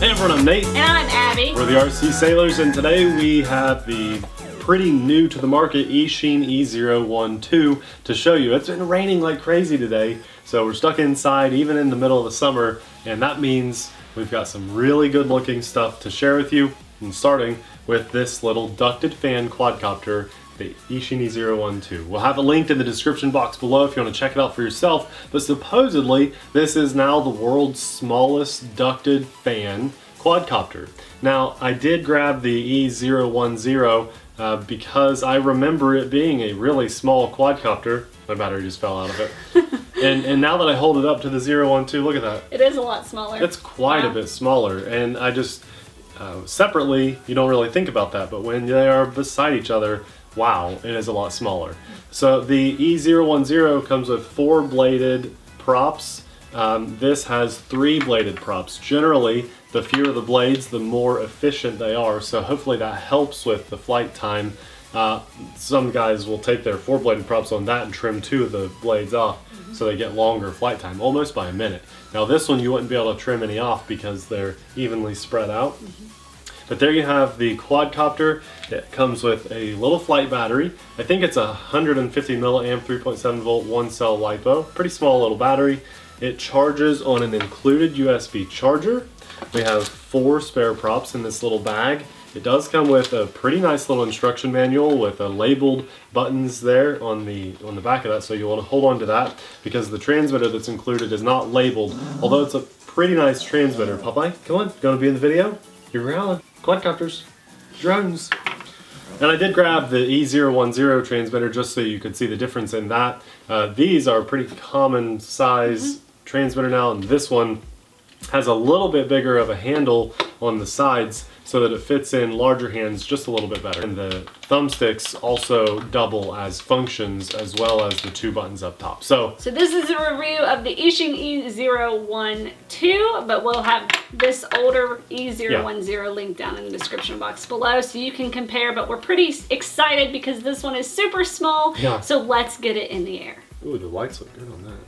Hey everyone, I'm Nate. And I'm Abby. We're the RC Sailors, and today we have the pretty new to the market Eachine E012 to show you. It's been raining like crazy today, so we're stuck inside even in the middle of the summer, and that means we've got some really good looking stuff to share with you. And starting with this little ducted fan quadcopter, the Eachine E012. We'll have a link in the description box below if you want to check it out for yourself, but supposedly this is now the world's smallest ducted fan quadcopter. Now, I did grab the E010 because I remember it being a really small quadcopter. My battery just fell out of it. and now that I hold it up to the 012, look at that. It is a lot smaller. It's quite a bit smaller, and I just, separately, you don't really think about that, but when they are beside each other, wow, it is a lot smaller. So the E010 comes with 4-bladed props. This has 3-bladed props. Generally, the fewer the blades, the more efficient they are, so hopefully that helps with the flight time. Some guys will take their 4-bladed props on that and trim 2 of the blades off so they get longer flight time, almost by a minute. Now this one you wouldn't be able to trim any off because they're evenly spread out. But there you have the quadcopter. It comes with a little flight battery. I think it's a 150 milliamp 3.7 volt 1-cell LiPo. Pretty small little battery. It charges on an included USB charger. We have 4 spare props in this little bag. It does come with a pretty nice little instruction manual with labeled buttons there on the back of that, so you want to hold on to that because the transmitter that's included is not labeled, although it's a pretty nice transmitter. Popeye, come on, gonna be in the video? You're growling. Quadcopters, drones. And I did grab the E010 transmitter just so you could see the difference in that. These are pretty common size transmitter now, and this one has a little bit bigger of a handle on the sides so that it fits in larger hands just a little bit better. And the thumbsticks also double as functions as well as the 2 buttons up top. So this is a review of the Eachine E012, but we'll have this older E010 linked down in the description box below so you can compare, but we're pretty excited because this one is super small, so let's get it in the air. Ooh, the lights look good on that.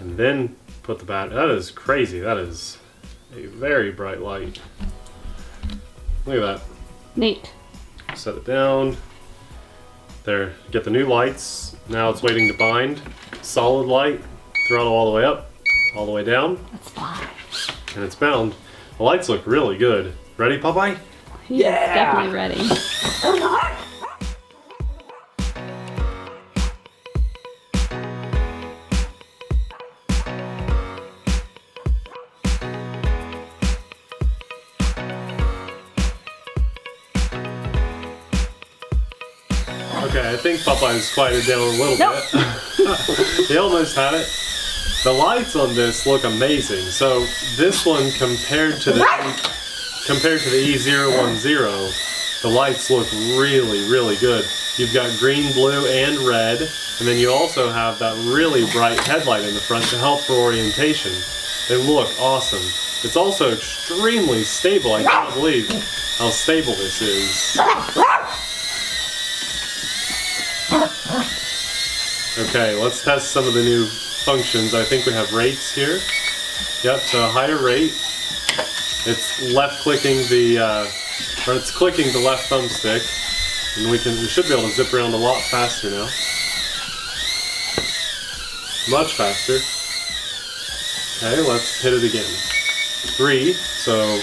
And then put the bat. That is crazy. That is a very bright light. Look at that. Neat. Set it down. There. Get the new lights. Now it's waiting to bind. Solid light. Throttle all the way up, all the way down. Let's fly. And it's bound. The lights look really good. Ready, Popeye? Yeah. Definitely ready. Okay, I think Popeye's quieted down a little bit. He almost had it. The lights on this look amazing. So this one compared to the E010, the lights look really, really good. You've got green, blue, and red, and then you also have that really bright headlight in the front to help for orientation. They look awesome. It's also extremely stable. I can't believe how stable this is. Okay, let's test some of the new functions. I think we have rates here. Yep, so higher rate. It's left clicking the, or it's clicking the left thumbstick, and we should be able to zip around a lot faster now. Much faster. Okay, let's hit it again. 3, so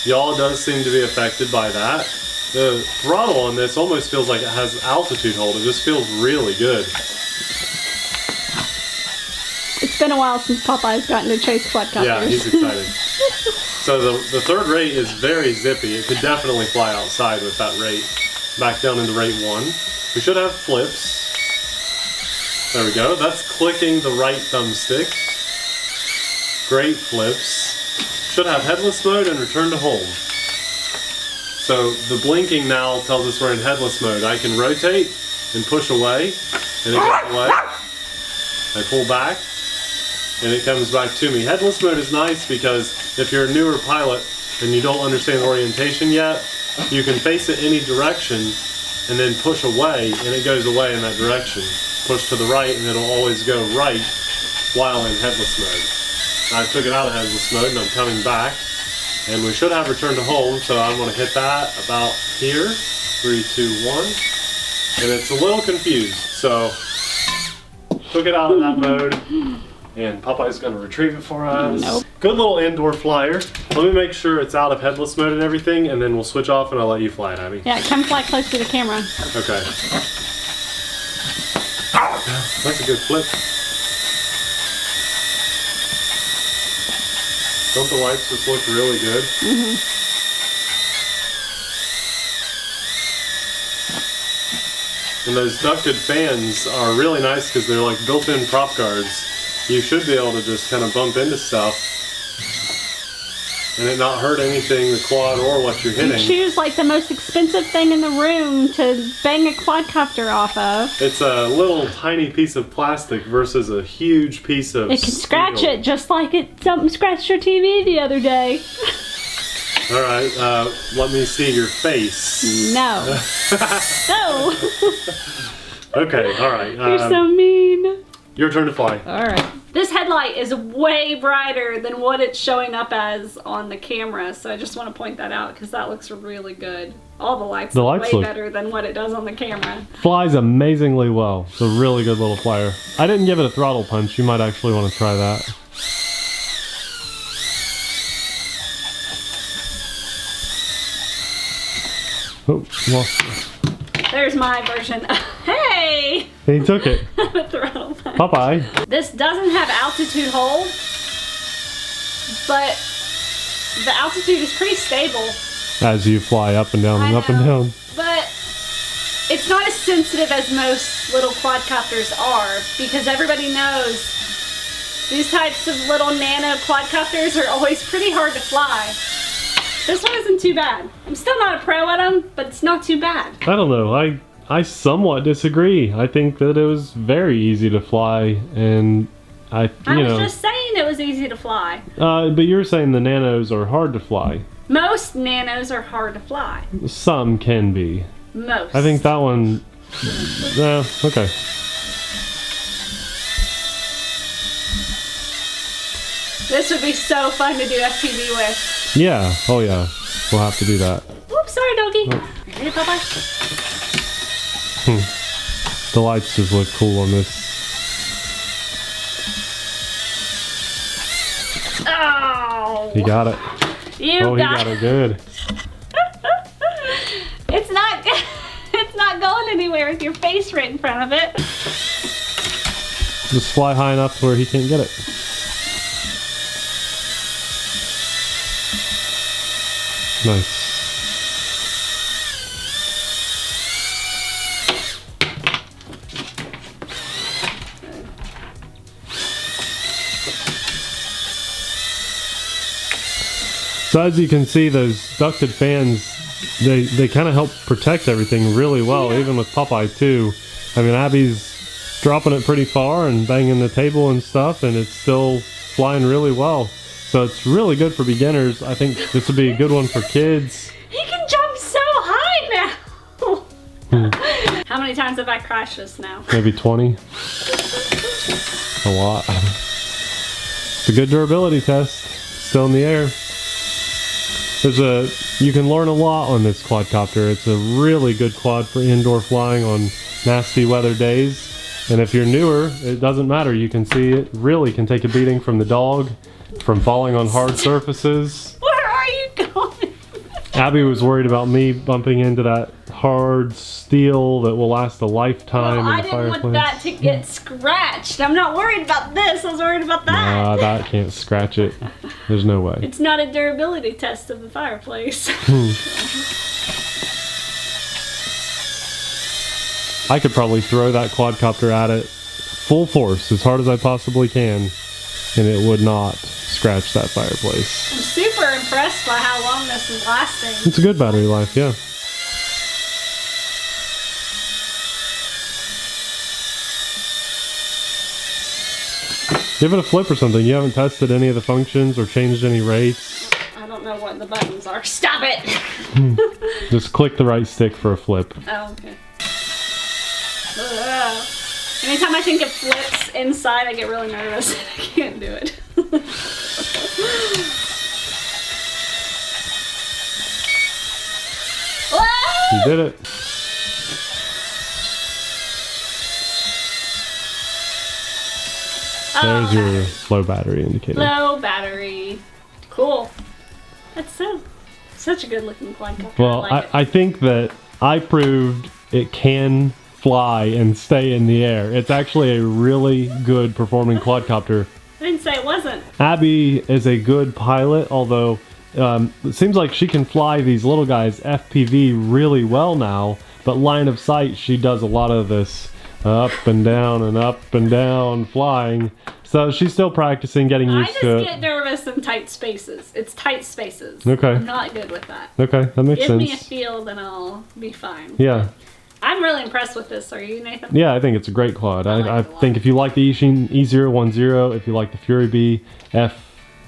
yaw does seem to be affected by that. The throttle on this almost feels like it has altitude hold. It just feels really good. It's been a while since Popeye's gotten to chase quadcopters. Yeah, he's excited. So the third rate is very zippy. It could definitely fly outside with that rate. Back down into rate 1. We should have flips. There we go. That's clicking the right thumbstick. Great flips. Should have headless mode and return to home. So the blinking now tells us we're in headless mode. I can rotate and push away, and it goes away. I pull back, and it comes back to me. Headless mode is nice because if you're a newer pilot and you don't understand orientation yet, you can face it any direction and then push away, and it goes away in that direction. Push to the right, and it'll always go right while in headless mode. I took it out of headless mode and I'm coming back, and we should have returned to home, so I'm going to hit that about here. 3, 2, 1. And it's a little confused, so took it out of that mode, and Popeye's going to retrieve it for us. Nope. Good little indoor flyer. Let me make sure it's out of headless mode and everything, and then we'll switch off and I'll let you fly it, Abby. Yeah, come fly close to the camera. Okay. That's a good flip. Don't the lights just look really good? Mm-hmm. And those ducted fans are really nice because they're like built-in prop guards. You should be able to just kind of bump into stuff and it not hurt anything, the quad or what you're hitting. You choose like the most expensive thing in the room to bang a quadcopter off of. It's a little tiny piece of plastic versus a huge piece of It can scratch it just like something scratched your TV the other day. All right, let me see your face. No. No. Okay, all right. You're so mean. Your turn to fly. All right. This headlight is way brighter than what it's showing up as on the camera, so I just want to point that out because that looks really good. All the lights look way better than what it does on the camera. Flies amazingly well. It's a really good little flyer. I didn't give it a throttle punch. You might actually want to try that. Oh, lost it. There's my version. Hey! He took it. The throttle punch. Popeye. This doesn't have altitude hold, but the altitude is pretty stable. As you fly up and down and up and down. But it's not as sensitive as most little quadcopters are, because everybody knows these types of little nano quadcopters are always pretty hard to fly. This one isn't too bad. I'm still not a pro at them, but it's not too bad. I don't know. I somewhat disagree. I think that it was very easy to fly, and I was just saying it was easy to fly. But you're saying the nanos are hard to fly. Most nanos are hard to fly. Some can be. Most. I think that one. Okay. This would be so fun to do FPV with. Yeah. Oh yeah. We'll have to do that. Oops, sorry, doggy. Oh. Ready, Bye-bye. The lights just look cool on this. Oh! He got it. He got it good. It's not going anywhere with your face right in front of it. Just fly high enough to where he can't get it. Nice. So as you can see, those ducted fans, they kind of help protect everything really well, even with Popeye too. I mean, Abby's dropping it pretty far and banging the table and stuff, and it's still flying really well. So it's really good for beginners. I think this would be a good one for kids. He can jump so high now. How many times have I crashed this now? Maybe 20. A lot. It's a good durability test. Still in the air. You can learn a lot on this quadcopter. It's a really good quad for indoor flying on nasty weather days. And if you're newer, it doesn't matter. You can see it really can take a beating from the dog, from falling on hard surfaces. Where are you going? Abby was worried about me bumping into that hard steel that will last a lifetime in the I didn't fireplace. want that to get scratched. I'm not worried about this. I was worried about that. Nah, that can't scratch it. There's no way. It's not a durability test of the fireplace. I could probably throw that quadcopter at it full force, as hard as I possibly can, and it would not scratch that fireplace. I'm super impressed by how long this is lasting. It's a good battery life, yeah. Give it a flip or something. You haven't tested any of the functions or changed any rates. I don't know what the buttons are. Stop it! Just click the right stick for a flip. Oh, okay. Anytime I think it flips inside, I get really nervous. I can't do it. You did it. There's your low battery indicator. Low battery. Cool. That's such a good looking quadcopter. Well, I think that I proved it can fly and stay in the air. It's actually a really good performing quadcopter. I didn't say it wasn't. Abby is a good pilot, although it seems like she can fly these little guys FPV really well now, but line of sight she does a lot of this up and down flying. So she's still practicing, getting used to it. I just get nervous in tight spaces. It's tight spaces. Okay. I'm not good with that. Okay, that makes sense. Give me a field and I'll be fine. Yeah. I'm really impressed with this. Are you, Nathan? Yeah, I think it's a great quad. I like think if you like the Eachine E010, if you like the Fury B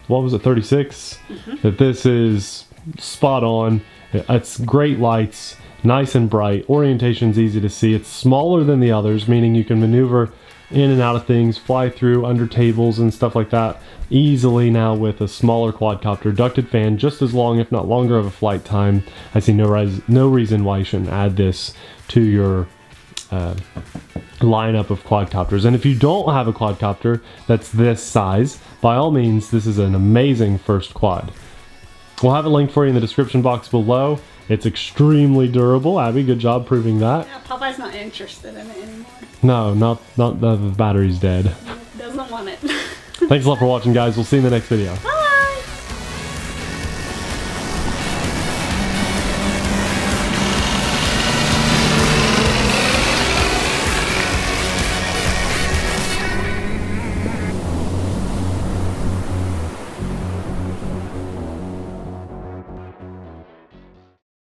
what was it, 36, that this is spot on. It's great lights, nice and bright. Orientation's easy to see. It's smaller than the others, meaning you can maneuver in and out of things, fly through under tables and stuff like that easily now with a smaller quadcopter. Ducted fan, just as long, if not longer, of a flight time. I see no reason why you shouldn't add this to your lineup of quadcopters. And if you don't have a quadcopter that's this size, by all means, this is an amazing first quad. We'll have a link for you in the description box below. It's extremely durable. Abby, good job proving that. Yeah, Popeye's not interested in it anymore. No, not the battery's dead. He doesn't want it. Thanks a lot for watching, guys. We'll see you in the next video. Bye.